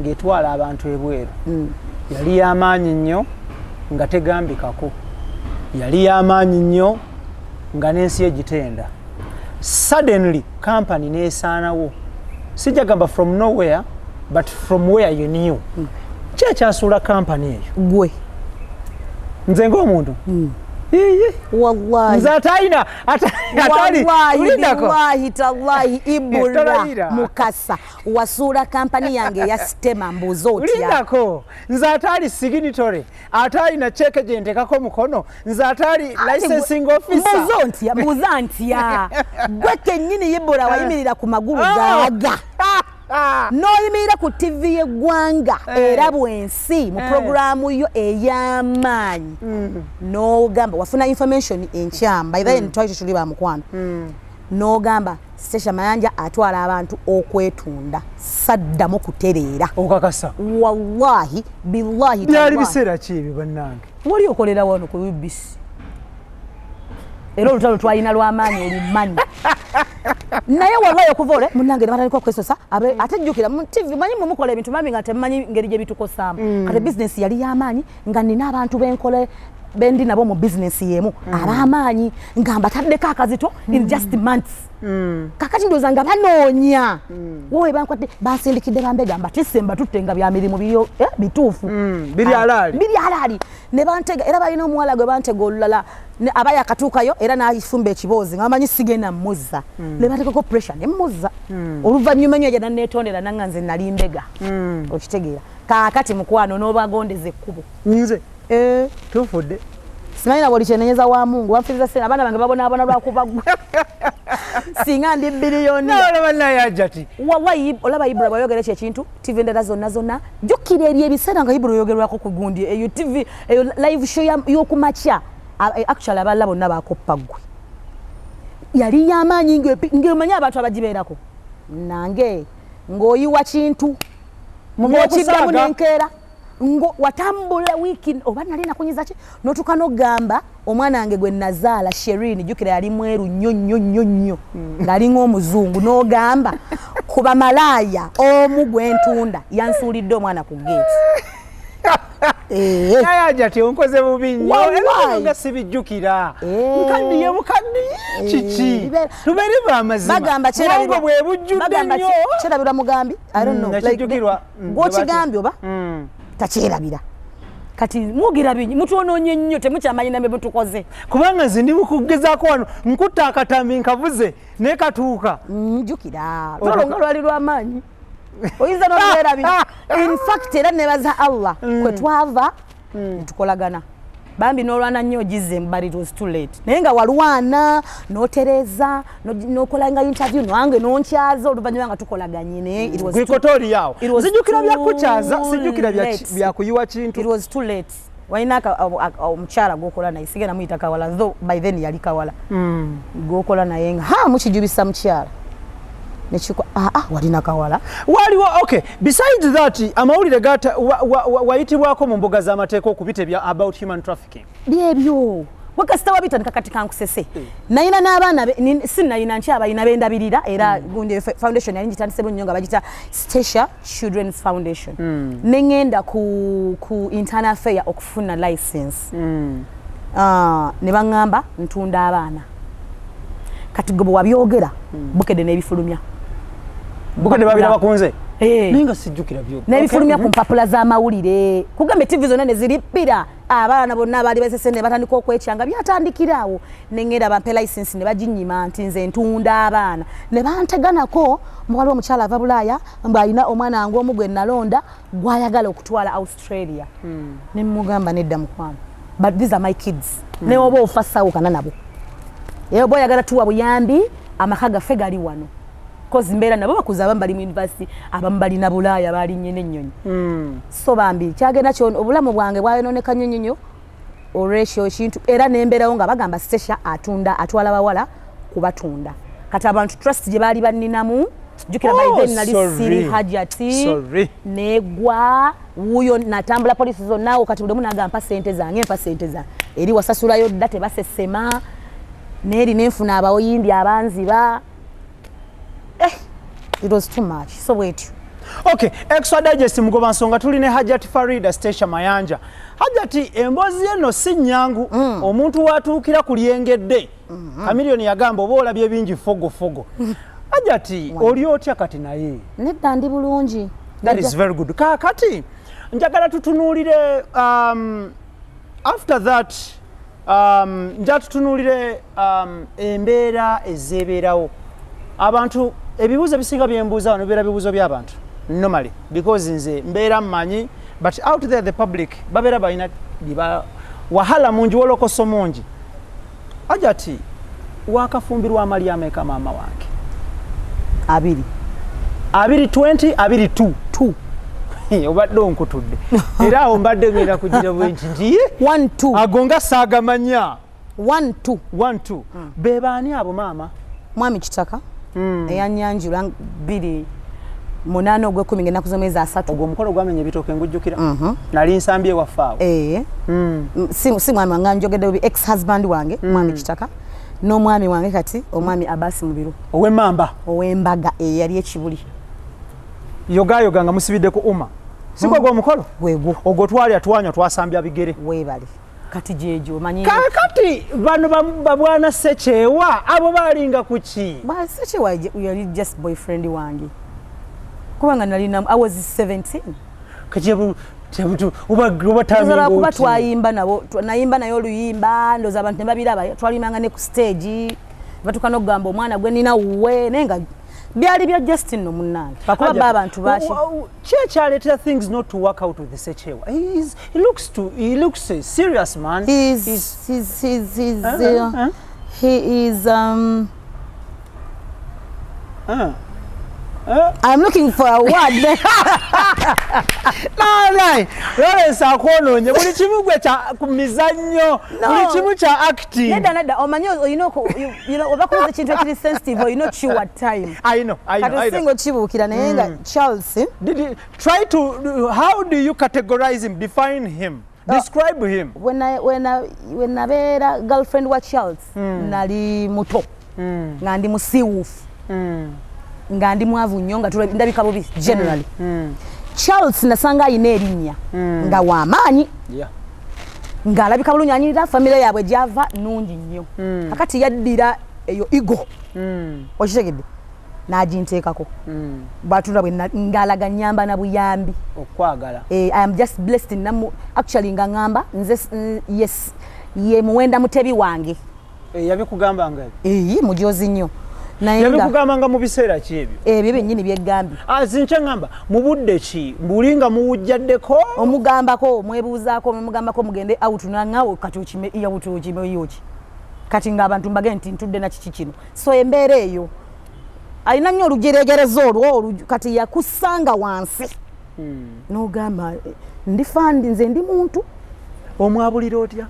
ng'etwala abantu ebweru. Yali y'amaanyi nnyo nga tegambikako. Yali y'amaanyi nnyo nga n'ensi egitenda. Suddenly kampani n'esaanawo. Sijja gamba from nowhere but from where you knew. Ki ekyasuula kampani eyo? Gwe. Nze ng'omuntu. Wallahi nze ataina wallahi tallahi IBRAH mukasa wasuula kampani yange ya Stecia mbuzo otya ulindako nze atali signatory ataina cheke gye ntekako mukono nze atali licensing officer mbuzo ntya gwe kennyini IBRAH wayimirira ku magulu gaaga noyimirira ku TV y'eggwanga era bwensi mu programu yo ey'amaanyi n'ogamba wafuna information enkyamu by then twali tuli ba mukwano n'ogamba Stecia Mayanja atwala abantu okwetunda saddamu kutereera okakasa wallahi billahi byali biseera ki ebyo bannange wali okolera wano ku UBC era olutalo twalina lw'amaanyi olumanyi naye wallahi okuvole munange nabatandika kwesosa atejjukira mu TV manyi mukola ebintu mami nga temanyi ngeri gye bitukosaamu kati business yali y'amaanyi nga nina abantu benkole bendi nabo mu business yemu ab'amaanyi nga mbataddeko akazito in just months kakati ndoza nga banoonya wowe bankwate basindikidde bambega mbatisemba tutte nga bya mirimu biriyo bituufu biri alaali ne bantega era balina omuwala gwe bantega olulala abaya akatuukayo era n'ayifumba ekiboozi nga bamanyi sigenda mmuzza ne batekako pressure ne mmuzza oluvannyuma nnyo gye nanneetondera nanga nze nali mbega okitegeera kaakati mukwano n'obagondeza ekkubo nze tufudde simanyi na buli kyenenyeza wa Mungu wanfiriza sena abaana bange babonaabona lwakubagwa singa ndi biliyoni Ajati wallahi olaba IBRAH bwayogera ekyo ekintu TV endala zonna jjukira eri ebiseera nga IBRAH oyogerwako ku gundi eyo TV eyo live show y'okumakya actually abalala bonna bakoppa ggwe yali y'amaanyi ng'omanyi abantu abagibeerako nange ng'oyiwa kintu ng'okiddamu n'enkeera ngo watambula wiki oba nali nakunyiza ki notuka n'ogamba omwana wange gwe nazaala Sherin jukira yali mweru nnyo ngali ng'omuzungu n'ogamba kuba malaya omu gwentunda yansuulidde omwana ku gate naye Ajati onkoze bubi nnyo nga sibijjukira mukaddiye kiki tubeere bamazima bagamba kyerabirwa bwe bujjudde nnyo kyerabirwa mugambi I don't know nakijjukirwa gw'okigambye oba takyerabira kati mugira binyi mutuonoonye nnyo temukyamanyi nambe mutukoze kubanga nze ndi mukugezaako wano nkutta akatambi nkavuze naye katuuka njukira lwolwo lwali lw'amaanyi oyinza n'okubeera bino in fact era nebaza Allah kwe twava tukolagana bambi n'olwana nnyo gize but it was too late naye nga walwana n'otereza n'okolanga interview nange n'onkyaza oluvannyuma nga tukolaganye naye it was kwikotori yawo zijjukira byakukyaza sijjukira byakuyiwa kintu it was too late waina omukyala gwokola naye sigenda muyita kawala though by then yali kawala gwokola naye nga mukijubisa mukyala nechiko walina kawala waliwo okay besides that amawulire gata wayitibwako mu mbuga z'amateeka okubite bya about human trafficking byebyo wakasita wabitandika kati kankusese nayina n'abaana sinayina nkyaba yina bendabirira era gundi foundation yali ngitandisebo nnyo nga bagita Stecia Children's Foundation nengenda ku internal affair okufuna license ne bangamba ntunda abaana kati gobo wabyogera bukede n'ebifulumya bukede babira bakunze ninga sijjukira byo n'ebifulumya ku mpapula z'amawulire kugambe TV zonna ne ziripira abaana bonna bali basese ne batandika okwekyanga byatandikirawo nengera bampe license ne baginyima nti nze ntunda abaana ne banteganako mwali omukyala ava Bulaaya mbayina omwana wange omugwe nalonda gwayagala okutwala Australia ne mugamba nedda mukwano but these are my kids ne oba ofasawo kana nabo yebo boya gala tuwa buyambi amakaga fe gali wano kozi mbera nabo bakuza abambali mu university abambali na Bulaaya bali nyene nnyonyi so bambi kyagenda kyo obulamu bwange bwayononeka nnyonyo oresho kintu era nemberawo nga bagamba Stecia atwala bawala kubatunda kati abantu trust gye bali baninamu jukira by then nali siri hajati negwa wuyo natambula police zonna kati buli munagamba mpa sente zange eri wasasulayo date basesema neri nenfuna abaoyimbi abanziba it was too much so wait okay extra digest mugoba nsonga tuline Hajati Farida Stecia Mayanja Hajati embozi eno sinyangu omuntu watuukira kulyengedde kamilioni yagamba obola bye bingi fogo Hajati oli otya kati naye nedda ndi bulungi that is very good kati njagala tutunulire after that njatu tunulire embeera ezebeerawo abantu ebibuzo bisinga byembuuza wano bibeera bibuzo by'abantu normally because nze mbeera mmanyi but out there the public babeera balina wahala mungi wolokoso mungi Hajati wakafumbirwa amali ameka maama wange 20 22 obadde onkutudde era awo mbadde ngenda kugira bwenki nti 1-2 agonga saagamanya 1-2 bebaani abo maama mwami kitaka eyanyanjula 2 ogw'ekumi ngenda kuzomwezi 3 ogwo omukolo gwamenya ebitooke ngujjukira nali nsambye wafaawo si mwami wange njogedde ex husband wange mwami kitaka n'omwami wange kati omwami Abasi Mubiru ow'embaga eyali ekibuli yogayoga nga musibidde ku umma sigwa gwa mukolo gwegwo ogwo twali atwanya twasambya bigere webale kati jejo manyi kati bano babwana Ssekyewa abo balinga kuki ba Ssekyewa yali just boyfriend wange kubanga nalina I was 17 kajebu uba tamingo kuba twayimba nabo nayimba nayo oluyimba ndoza abantu nebabiraba twalimanga ne ku stage batukana okugamba omwana gwe nina uwe nenga byali bya Justin no munange bakuba abantu bashi kyaleetera things not to work out with the Ssekyewa he looks a serious man he is I'm looking for a word. No. Lawrence akononye buli kimu gwe kya kumizannyo buli kimu kya acting. Neda omanyo you know obakoze ekintu ekiri sensitive you know chew at time. I know. Singo chibukira naye nga Charles did you try to how do you categorize him, define him? Describe him. When I beera girlfriend wa Charles nali muto nga ndi musiwufu nga ndi mwavu nnyo nga ndabika bubi generally Charles nasanga ayina erinnya nga wamaanyi nga alabika bulungi anyirira family yaabwe gyava nungi nnyo akati yaddira eyo ego okitegedde n'aginteekako bwatunda bwe ngalaga nyamba na buyambi okwagala I am just blessed namu actually nga ngamba nze yes ye muwenda mutebi wange yabikugamba nga mujozi nnyo yabikugamba nga mu biseera ki ebyo ebyo byennyini byeggambye zinca ngamba mu budde ki mbulinga muwujjaddeko omugambako mwebuuzaako mugambako mugende out nangawo kati okime yoki kati ng'abantu mbage nti ntudde na kiki kino so embeera eyo alina nnyo olugeregereza olwo kati yakusanga wansi n'ogamba ndi fandi nze ndi muntu omwabulira otya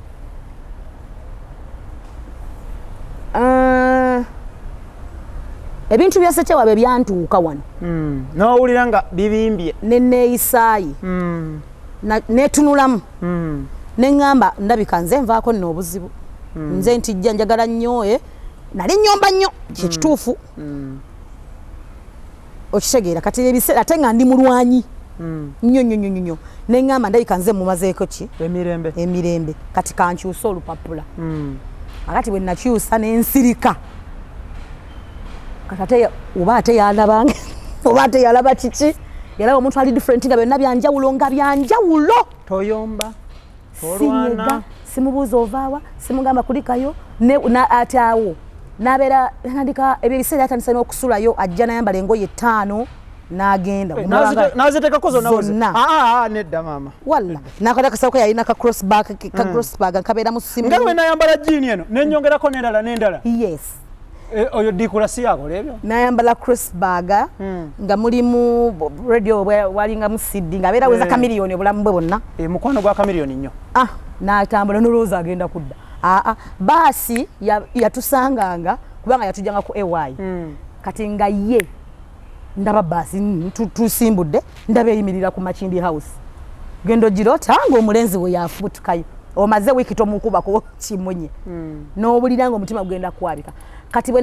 ebintu bya Ssekyewa bye byantuuka wano n'owulira nga bibimbye neneeyisaayi netunulamu neŋŋamba ndabika nze nvaako nno obuzibu nze nti jja njagala nnyo nali nnyomba nnyo kyekituufu okitegeera kati ebiseera ate nga ndi mulwanyi nnyo neŋŋamba ndabika nze mumazeeko ki emirembe kati kankyusa olupapula akati bwe nakyusa n'ensirika kati ate oba ate yalabanga oba ate yalaba kiki yalaba omuntu ali different nga byonna byanjawulo toyomba tolwana simubuuza ovaawa simugamba kulikayo ate awo nabeera nandika ebyo ebiseera atandisa n'okusulayo ajja nayambala engoye 5 n'agenda naziteekako zonna nedda maama walla nakata kasako yalina ka crossbag nkabeera mu simu nga bwe nayambala jiini eno nenyongerako n'endala yes oyo dikulasi yakola ebyo nayambala crossbag nga mulimu radio walingamu CD ng'abeera weza kamiliyoni obulamu bwe bwonna mukwano gwa kamiliyoni nnyo n'atambula n'olowooza agenda kudda baasi yatusanganga kubanga yatujjanga ku AY kati nga ye ndaba baasi tusimbudde ndaba eyimirira ku Makindi House gendo girota ng'omulenzi we yafubutukayo omaze wiiki tomukubako kimunye n'obulira ng'omutima gugenda kwabika kati bwe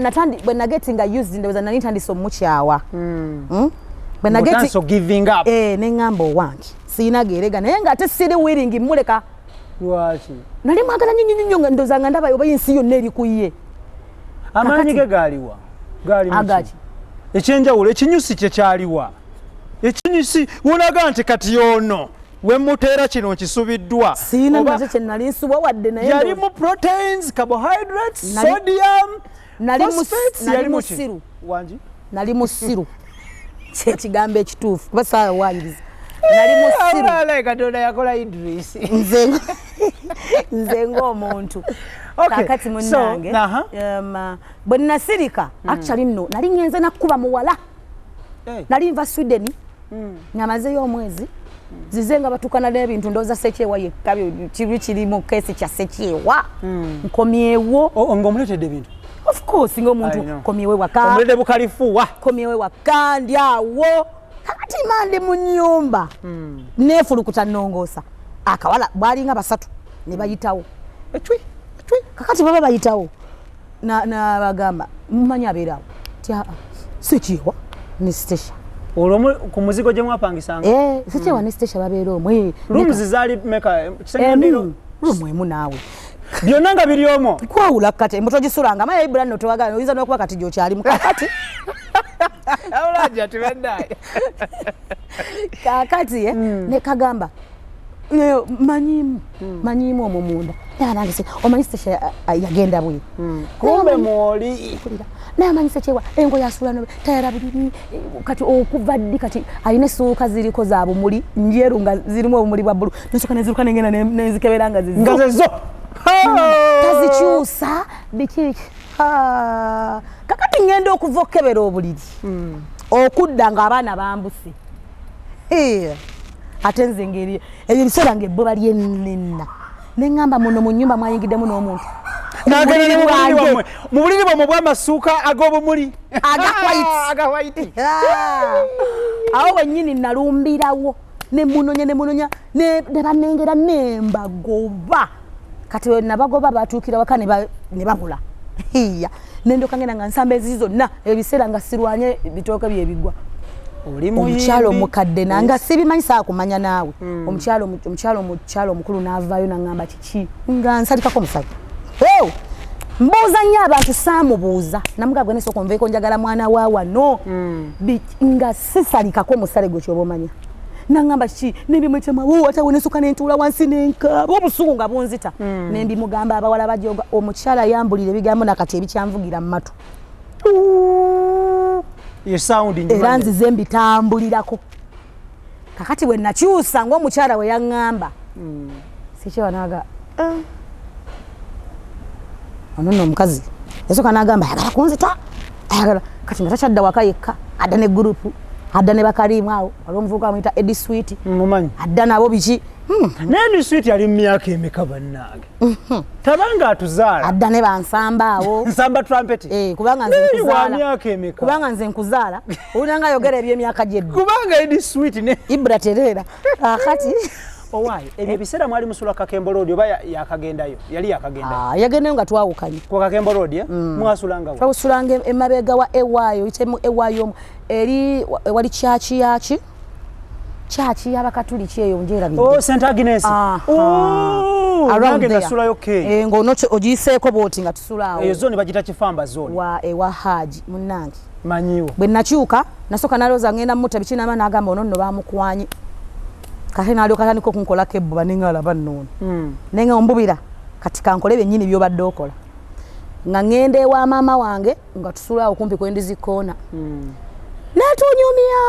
nagetinga used ndowooza nali ntandise omukyawa neŋŋamba owange siina geerega naye ng'ate siri willing muleka lwaki nali mwagala nnyo nga ndowooza nga ndaba oba ensi yonna eri ku ye amaanyi ge gaaliwa agaki ekyenjawulo ekinyusi kye kyaliwa ekinyusi wonaga nti kati ono wemuteera kino nkisubiddwa siina nate kye nali nsuba wadde naye yalimu proteins carbohydrates sodium nali musiru kyekigambo ekituufu kuba saawayiriza nali musiru katonda yakola Idris nze ng'omuntu kakati munnange bwe nasirika actually nno nali ngenze nakkuba muwala nali nva Sweden namazeyo omwezi zize nga batukana n'ebintu ndowooza Ssekyewa yekka kiri mu keesi kya Ssekyewa nkomyewo ng'omuleetedde ebintu of course ng'omuntu nkomyewe waka omulede bukalifuwa nkomyewe waka ndi awo kakati mande mu nnyumba neefulukuta nnongoosa akawala bwalinga basatu ne bayitawo kakati baba bayitawo nabagamba mumanyi abeerawo ti Ssekyewa ne Stecia olwo ku muzigo gye mwapangisanga Ssekyewa ne Stecia babeera omwe rooms zaali meka rumwemu naawe byonna nga biri omwo kwawula kati embuto gisulanga maya IBRAH no tewagala oyinza n'okuba kati gyokyali mukakati awulaja tibeddayo kakati ne kagamba manyimu omwo munda nange omanyi Stecia yagenda bwe kumbe mwoli naye amanyi Ssekyewa engo yasula no tayara buliri kati okuva ddi kati alina essuuka ziriko za bumuli njeru nga zirimu obumuli bwa bbulu nensoka neziruka nengenda nenzikebera nga zezo tazikyusa biki kakati ngenda okuva okukebera obuliri okudda ng'abaana bambuse ate nze ngeri ebyo biseera ng'ebboba lyenenna neŋŋamba muno mu nnyumba mwayingiddemu n'omuntu mu buliri bwamwe bw'amasuuka ag'obumuli aga white awo wennyini nalumbirawo nemunonya ne banengera nembagoba kati we nabagoba batuukira waka ne babula nendoka ngenda nga nsamba ezi zonna ebiseera nga sirwanye bitooke byebigwa omukyalo omukadde nanga sibimanyi saa kumanya naawe omukyalo omukulu n'avaayo naŋŋamba kiki nga nsalikako omusajja mbuuza nnyo abantu saamubuuza namugabwe nesooka onveeko njagala mwana wa wano nga sisalikako omusale gwe kyoba omanya naŋŋamba kiki nembimwekyamawo ate wenesoka nentuula wansi nenkaaba obusungu nga bunzita nembimugamba abawala bajoga omukyala yambulira ebigambo nakati ebikyanvugira mu matu ye sound njuma era nzize mbitambulirako kakati bwe nakyusa ng'omukyala we yaŋŋamba Ssekyewa n'aga ono nno omukazi yasooka n'agamba ayagala kunzita ayagala kati nga takyadda waka yekka adda ne gurupu adda ne bakalimu awo waliwo omuvubuka amuyita Edi Sweet mumanyi adda nabo biki ne Edi Sweet yali mu myaka emeka bannange tabanga atuzaala adda ne bansamba awo nsamba trumpet kubanga nze nkuzaala myaka emeka kubanga nze nkuzaala olunanga ayogera eby'emyaka gyeddu kubanga Edi Sweet ne IBRAH tereera kakati owaayo ebyo ebiseera mwali musula Kakembo Road oba yakagendayo yali yakagendayo yagendayo nga twawukanye ku Kakembo Road mwasulangawo twasulanga emabega wa ewaayo itemu ewaayo eri wali chachi yaki chachi y'abakatuliki eyo njerabidde St Agnes around nasulayo ke ngono ogiseeko boti nga tusulaawo eyo zone bagita Kifamba zone ewa Haji munnange manyiwo bwe nakyuka nasoka nalooza ngenda mmuta biki nama n'agamba ono nno bamukwanye kati nalyoka tandika okunkolako ebbuba nenga alaba nnono nenga ombubira kati kankole byennyini by'obadde okola nga ngenda ewa maama wange nga tusulaawo kumpi kwendizikoona netunyumya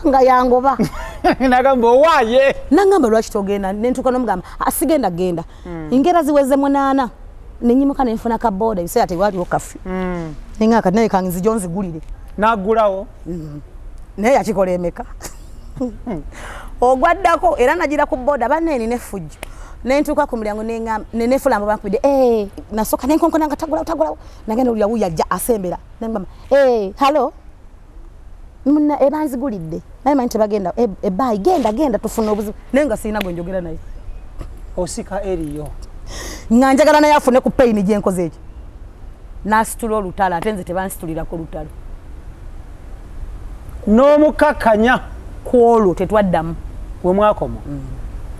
nga yangoba nagamba owaaye nangamba lwaki togenda nentuuka n'omugamba asigenda genda engera ziweze 8 nenyimuka nenfuna kaboda ebiseera tewaliwo kafi nenga kati naye kange nzijo nzigulire naggulawo naye yakikola emeka ogwaddako era nagira ku boda banene nefujjo nentuuka ku mulyango nenefulamba bankubidde nasoka nenkonkona nga tagulawo nagenda olya wuyajja asembera nengamba halo muna ebanzigulidde naye manyi tebagenda ebayi genda tufuna obuzibu naye nga sirina gwe njogera naye osika eriyo nga njagala naye afune ku payini gyenkoze ekyo nasitula olutalo ate nze tebansitulirako olutalo n'omukakanya kwolwo tetwaddamu we mwakoma